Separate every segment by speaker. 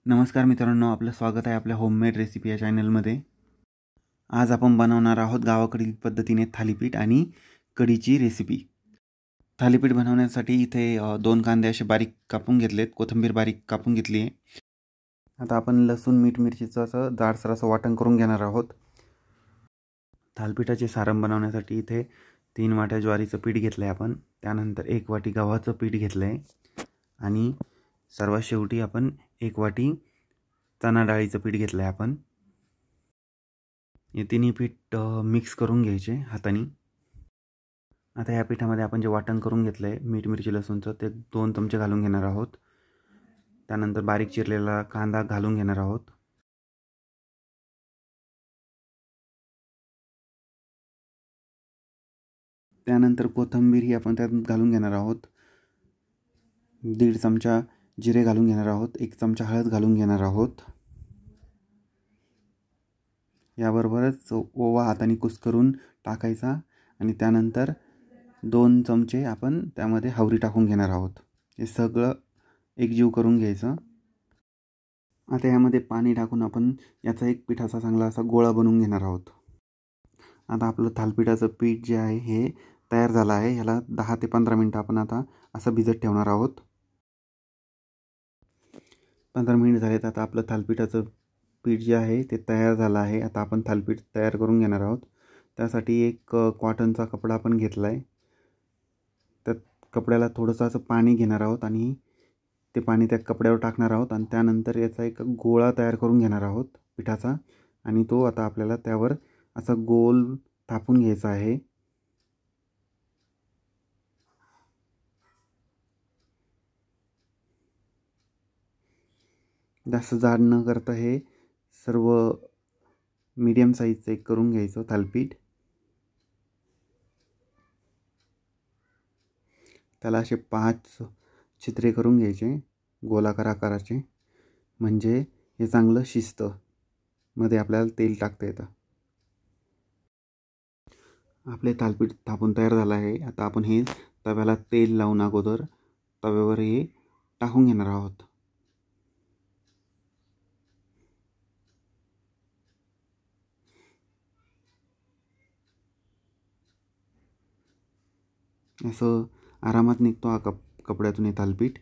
Speaker 1: नमस्कार मित्रांनो, आपलं स्वागत आहे आपल्या होममेड रेसिपी या चॅनलमध्ये। आज आपण बनवणार आहोत गावाकडील पद्धतीने थालीपीठ आणि कढीची रेसिपी। थालीपीठ बनवण्यासाठी इथे 2 कांदे असे बारीक कापून घेतलेत, कोथिंबीर बारीक कापून घेतली आहे। आता आपण लसूण मीठ मिरचीचं असं जाडसर असं वाटण करून घेणार आहोत। थालीपीठाचे सारण बनवण्यासाठी इथे 3 वाट्या ज्वारीचं पीठ घेतलं आहे आपण, त्यानंतर 1 वाटी गव्हाचं पीठ घेतलं आहे आणि सर्वात शेवटी आपण 1 वाटी चणा डाळीचं पीठ घेतलं आहे आपण। हे तिन्ही पीठ मिक्स करून घ्यायचे हाताने। आता या पिठामध्ये आपण जे वाटण करून घेतलं आहे मीठ मिरची लसूणचं ते 2 चमचे घालून घेणार आहोत। त्यानंतर बारीक चिरलेला कांदा घालून घेणार आहोत। त्यानंतर कोथिंबीर ही आपण त्यात घालून घेणार आहोत। 1.5 चमचा जिरे घालून घेणार आहोत, 1 चमचा हळद घालून घेणार आहोत। याबरोबरच ओवा हाताने कुस्करून टाकायचा आणि त्यानंतर 2 चमचे आपण त्यामध्ये हवरी टाकून घेणार आहोत। हे सगळं एकजीव करून घ्यायचं। आता यामध्ये पाणी टाकून आपण याचा एक पिठाचा चांगला असा गोळा बनवून घेणार आहोत। आता आपलं थालीपीठाचं पीठ जे आहे हे तयार झालं आहे। याला 10 ते 15 मिनिटं आपण आता असं भिजत ठेवणार आहोत। 15 मिनिट झालेत। आता आपलं थालीपीठाचं पीठ जे आहे ते तयार झालं आहे। आता आपण थालीपीठ तयार करून घेणार आहोत। त्यासाठी एक कॉटनचा कपडा आपण घेतला आहे। त्या कपड्याला थोडंसं असं पाणी घेणार आहोत आणि ते पाणी त्या कपड्यावर टाकणार आहोत आणि त्यानंतर याचा एक गोळा तयार करून घेणार आहोत पिठाचा आणि तो आता आपल्याला त्यावर असा गोल थापून घ्यायचा आहे। जास्त जाड न करता हे सर्व मीडियम साईजचं एक करून घ्यायचं थालीपीठ। त्याला असे 5 छिद्रे करून घ्यायचे गोलाकार आकाराचे, म्हणजे हे चांगलं शिजतं, मध्ये आपल्याला तेल टाकता येतं। आपले थालीपीठ थापून तयार झालं आहे। आता आपण हे तव्याला तेल लावून अगोदर तव्यावर हे टाकून घेणार आहोत। असं आरामात निघतो हा कपड्यातून हे थालीपीठ।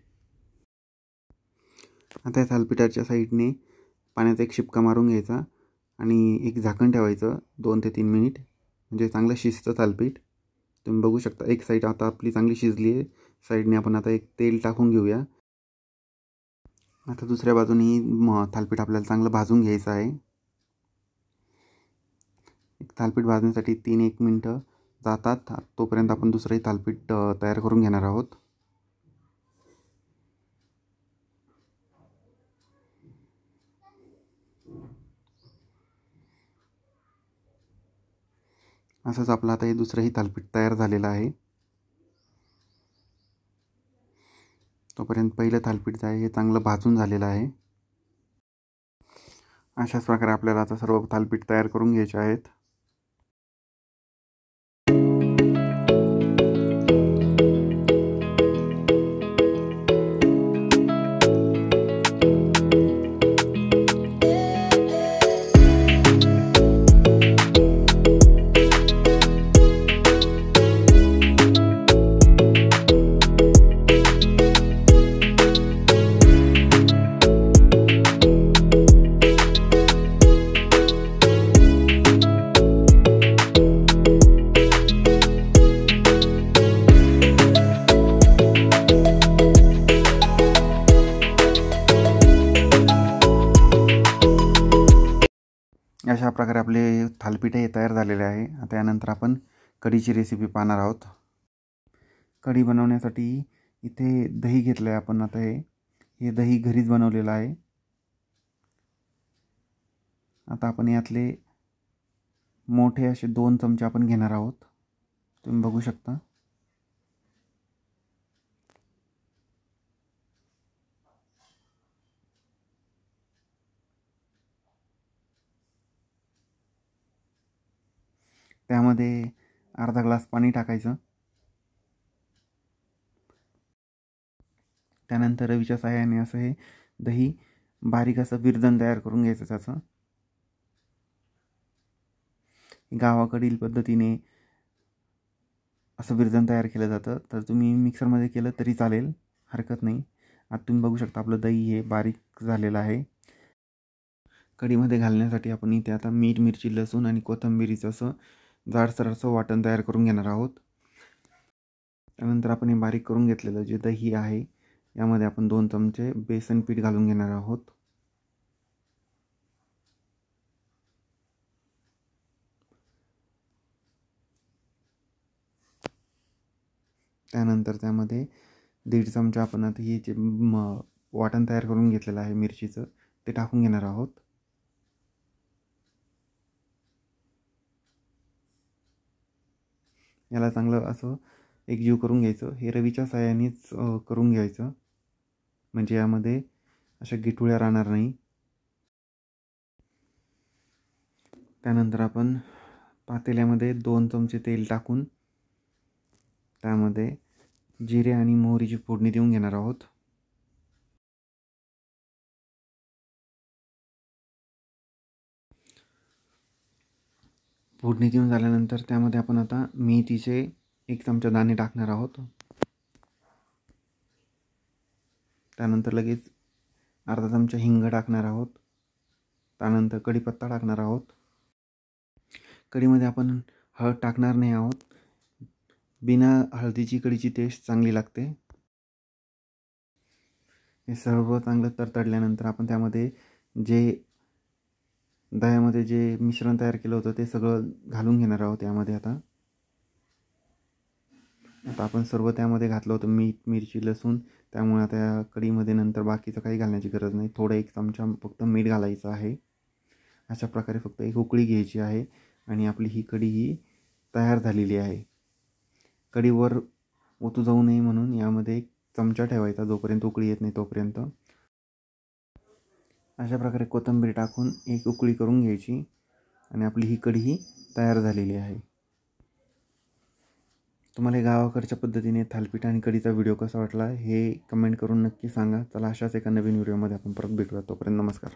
Speaker 1: आता या थालीपीठाच्या साईडने पाण्याचा एक शिपका मारून घ्यायचा आणि एक झाकण ठेवायचं 2 ते 3 मिनिट, म्हणजे चांगलं शिजतं थालीपीठ। तुम्ही बघू शकता एक साईड आता आपली चांगली शिजली आहे। साईडने आपण आता एक तेल टाकून घेऊया। आता दुसऱ्या बाजूने थालीपीठ आपल्याला चांगलं भाजून घ्यायचं आहे। एक थालीपीठ भाजण्यासाठी 3-1 मिनिटं जातात, तोपर्यंत आपण दुसरंही थालीपीठ तयार करून घेणार आहोत। असंच आपलं आता हे दुसरंही थालीपीठ तयार झालेलं आहे। तोपर्यंत पहिलं थालीपीठ जे आहे हे चांगलं भाजून झालेलं आहे। अशाच प्रकारे आपल्याला आता सर्व थालीपीठ तयार करून घ्यायचे आहेत। अशा प्रकारे आपले थालीपीठ हे तयार झालेले आहे। आता यानंतर आपण कढीची रेसिपी पाहणार आहोत। कढी बनवण्यासाठी इथे दही घेतलं आहे आपण। आता हे दही घरीच बनवलेलं आहे। आता आपण यातले मोठे असे 2 चमचे आपण घेणार आहोत, तुम्ही बघू शकता। त्यामध्ये अर्धा ग्लास पाणी टाकायचं। त्यानंतर रवीच्या साहाय्याने असं हे दही बारीक असं विरजण तयार करून घ्यायचं त्याचं. गावाकडील पद्धतीने असं विरजण तयार केलं जातं. तर तुम्ही मिक्सरमध्ये केलं तरी चालेल, हरकत नाही. आता तुम्ही बघू शकता आपलं दही हे बारीक झालेलं आहे. कढीमध्ये घालण्यासाठी आपण इथे आता मीठ, मिरची, लसूण आणि कोथिंबीरीचं असं जाडसर असं वाटण तयार करून घेणार आहोत. त्यानंतर आपण हे बारीक करून घेतलेलं जे दही आहे यामध्ये आपण 2 चमचे बेसन पीठ घालून घेणार आहोत. त्यानंतर त्यामध्ये 1.5 चमचा आपण आता हे जे वाटण तयार करून घेतलेलं आहे मिरचीचं ते टाकून घेणार आहोत. याला चांगलं असं एकजीव करून घ्यायचं. हे रवीच्या साहाय्यानेच करून घ्यायचं, म्हणजे यामध्ये अशा गिठुळ्या राहणार नाही. त्यानंतर आपण पातेल्यामध्ये 2 चमचे तेल टाकून त्यामध्ये जिरे आणि मोहरीची फोडणी देऊन घेणार आहोत. फोडणी देऊन झाल्यानंतर त्यामध्ये आपण आता मेथीचे 1 चमचा दाणे टाकणार आहोत. त्यानंतर लगेच अर्धा चमचा हिंग टाकणार आहोत. त्यानंतर कढीपत्ता टाकणार आहोत. कढीमध्ये आपण हळद टाकणार नाही आहोत. बिना हळदीची कढीची टेस्ट चांगली लागते. हे सर्व चांगलं तडतडल्यानंतर आपण त्यामध्ये जे दह्यामध्ये जे मिश्रण तयार केलं होतं ते सगळं घालून घेणार आहोत यामध्ये. आता आपण सर्व त्यामध्ये घातलं होतं, मीठ, मिरची, लसूण. त्यामुळे आता या कढीमध्ये नंतर बाकीचं काही घालण्याची गरज नाही. थोडं 1 चमचा फक्त मीठ घालायचं आहे. अशा प्रकारे फक्त एक उकळी घ्यायची आहे आणि आपली ही कढी ही तयार झालेली आहे. कढीवर ओतू जाऊ नये म्हणून यामध्ये 1 चमचा ठेवायचा जोपर्यंत उकळी येत नाही तोपर्यंत. अशा प्रकारे कोथिंबीर टाकून एक उकळी करून घ्यायची आणि आपली ही कढी ही तयार झालेली आहे. तुम्हाला गावाकडच्या पद्धतीने थालीपीठ आणि कढीचा व्हिडिओ कसा वाटला हे कमेंट करून नक्की सांगा. चला, अशाच एका नवीन व्हिडिओमध्ये आपण परत भेटूया. तोपर्यंत नमस्कार.